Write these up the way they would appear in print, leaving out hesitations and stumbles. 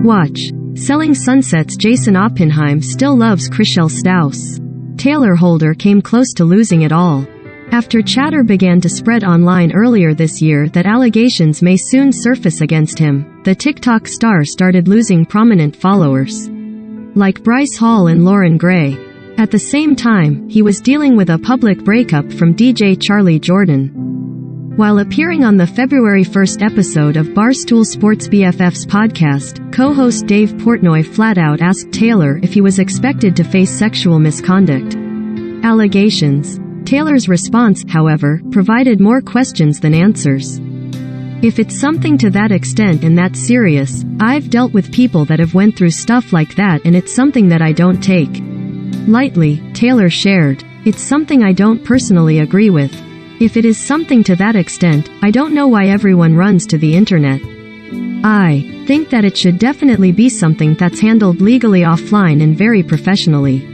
Watch. Selling Sunsets. Jason Oppenheim still loves Chriselle Staus. Tayler Holder came close to losing it all. After chatter began to spread online earlier this year that allegations may soon surface against him, the TikTok star started losing prominent followers, like Bryce Hall and Lauren Gray. At the same time, he was dealing with a public breakup from DJ Charlie Jordan. While appearing on the February 1st episode of Barstool Sports BFF's podcast, co-host Dave Portnoy flat out asked Tayler if he was expected to face sexual misconduct allegations. Tayler's response, however, provided more questions than answers. If it's something to that extent and that serious, I've dealt with people that have went through stuff like that, and it's something that I don't take lightly, Tayler shared. It's something I don't personally agree with. If it is something to that extent, I don't know why everyone runs to the internet. I think that it should definitely be something that's handled legally offline and very professionally.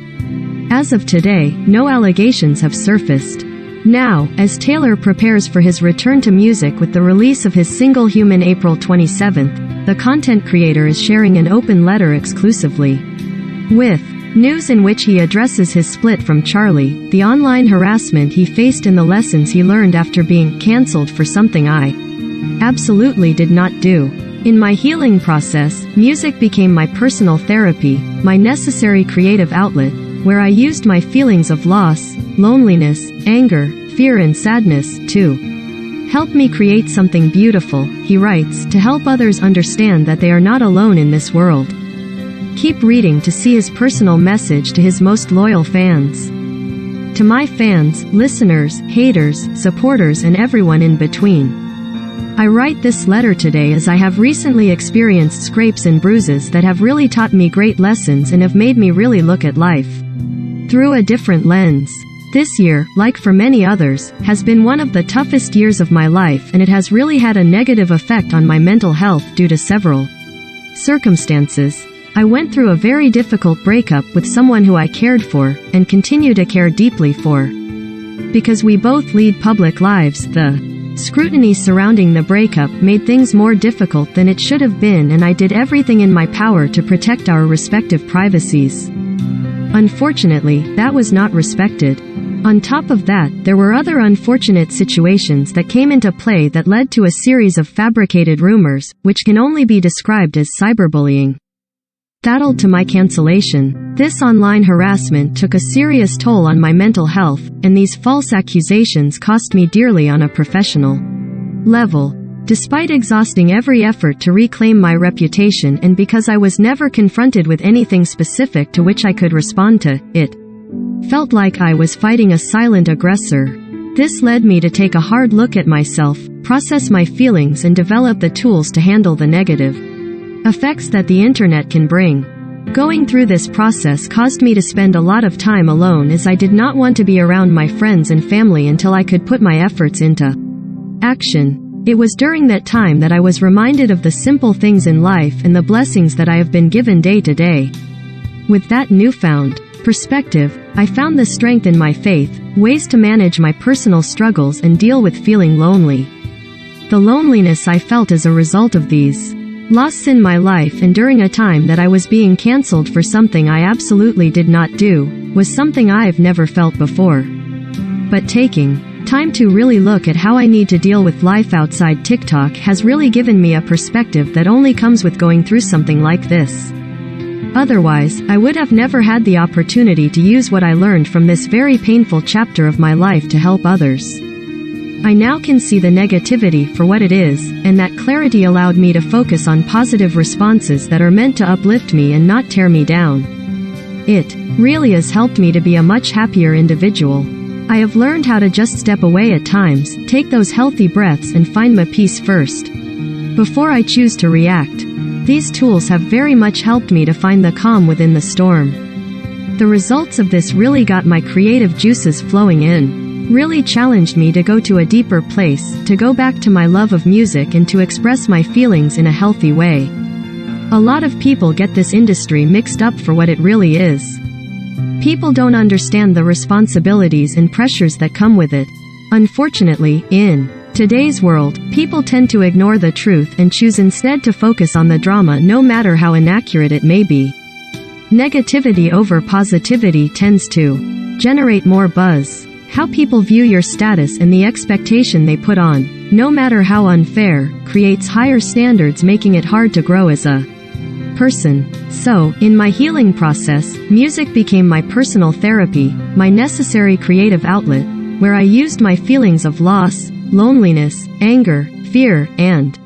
As of today, no allegations have surfaced. Now, as Tayler prepares for his return to music with the release of his single Human April 27th, the content creator is sharing an open letter exclusively with news in which he addresses his split from Charlie, the online harassment he faced, and the lessons he learned after being cancelled for something I absolutely did not do. In my healing process, music became my personal therapy, my necessary creative outlet, where I used my feelings of loss, loneliness, anger, fear and sadness to help me create something beautiful, he writes, to help others understand that they are not alone in this world. Keep reading to see his personal message to his most loyal fans. To my fans, listeners, haters, supporters and everyone in between. I write this letter today as I have recently experienced scrapes and bruises that have really taught me great lessons and have made me really look at life through a different lens. This year, like for many others, has been one of the toughest years of my life, and it has really had a negative effect on my mental health due to several circumstances. I went through a very difficult breakup with someone who I cared for, and continue to care deeply for. Because we both lead public lives, the scrutiny surrounding the breakup made things more difficult than it should have been, and I did everything in my power to protect our respective privacies. Unfortunately, that was not respected. On top of that, there were other unfortunate situations that came into play that led to a series of fabricated rumors, which can only be described as cyberbullying. That led to my cancellation. This online harassment took a serious toll on my mental health, and these false accusations cost me dearly on a professional level. Despite exhausting every effort to reclaim my reputation, and because I was never confronted with anything specific to which I could respond to, it felt like I was fighting a silent aggressor. This led me to take a hard look at myself, process my feelings and develop the tools to handle the negative effects that the internet can bring. Going through this process caused me to spend a lot of time alone, as I did not want to be around my friends and family until I could put my efforts into action. It was during that time that I was reminded of the simple things in life and the blessings that I have been given day to day. With that newfound perspective, I found the strength in my faith, ways to manage my personal struggles and deal with feeling lonely. The loneliness I felt as a result of these loss in my life, and during a time that I was being cancelled for something I absolutely did not do, was something I've never felt before. But taking time to really look at how I need to deal with life outside TikTok has really given me a perspective that only comes with going through something like this. Otherwise, I would have never had the opportunity to use what I learned from this very painful chapter of my life to help others. I now can see the negativity for what it is, and that clarity allowed me to focus on positive responses that are meant to uplift me and not tear me down. It really has helped me to be a much happier individual. I have learned how to just step away at times, take those healthy breaths and find my peace first, before I choose to react. These tools have very much helped me to find the calm within the storm. The results of this really got my creative juices flowing in, really challenged me to go to a deeper place, to go back to my love of music and to express my feelings in a healthy way. A lot of people get this industry mixed up for what it really is. People don't understand the responsibilities and pressures that come with it. Unfortunately, in Today's world, people tend to ignore the truth and choose instead to focus on the drama no matter how inaccurate it may be. Negativity over positivity tends to generate more buzz. How people view your status and the expectation they put on, no matter how unfair, creates higher standards, making it hard to grow as a person. So, in my healing process, music became my personal therapy, my necessary creative outlet, where I used my feelings of loss, loneliness, anger, fear, and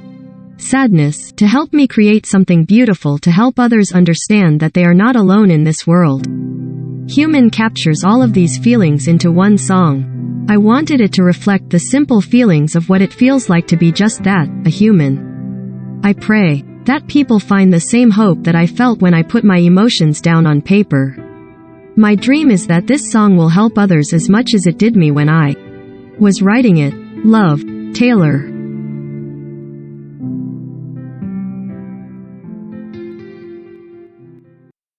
sadness to help me create something beautiful to help others understand that they are not alone in this world. Human captures all of these feelings into one song. I wanted it to reflect the simple feelings of what it feels like to be just that, a human. I pray that people find the same hope that I felt when I put my emotions down on paper. My dream is that this song will help others as much as it did me when I was writing it. Love, Tayler.